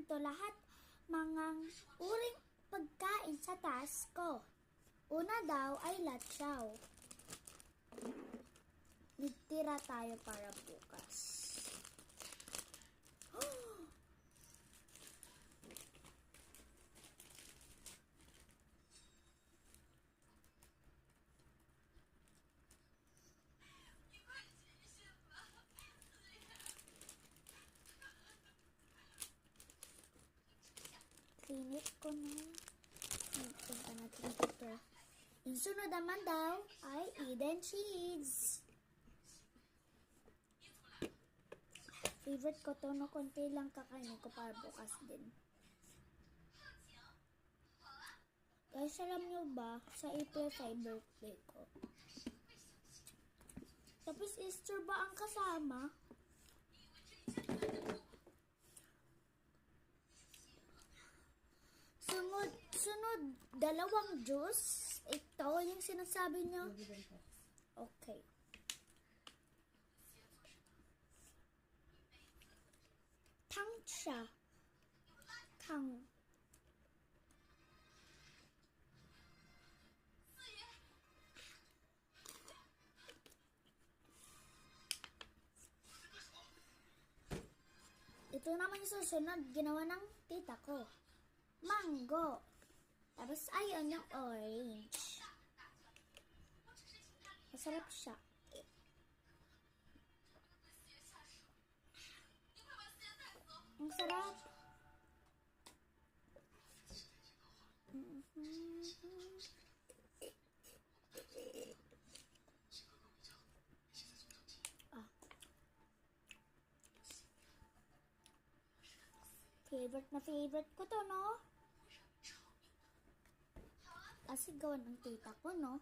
dito lahat mga uring pagkain sa taas ko. Una daw ay latsaw. Nagtira tayo para bukas. Cleanit ko na. Punta natin ito. Yung sunod naman daw ay Eden cheese. Favorite ko to, no? Konti lang kakainin ko para bukas din. Guys, alam nyo ba, sa April 5 birthday ko. Tapos Easter ba ang kasama? Sunod, dalawang juice. Ito yung sinasabi nyo. Okay. Tang siya. Tang. Ito naman yung susunod. Ginawa ng tita ko. Mango. Tapos ayun yung orange. Masarap siya. Ang sarap. Favorite ko to, no? Kasi gawan ng tita ko, no?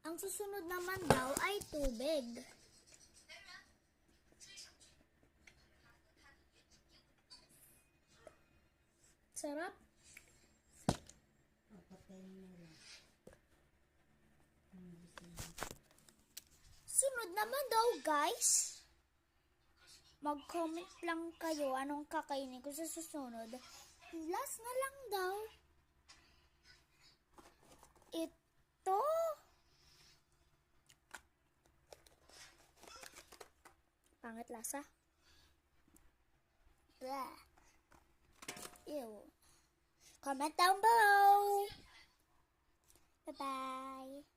Ang susunod naman daw ay tubig. Sarap. Sunod naman daw, guys. Mag-comment lang kayo anong kakainin ko sa susunod. Last na lang daw. Ito. Pangit lasa. Blah. Ew. Comment down below. Bye-bye.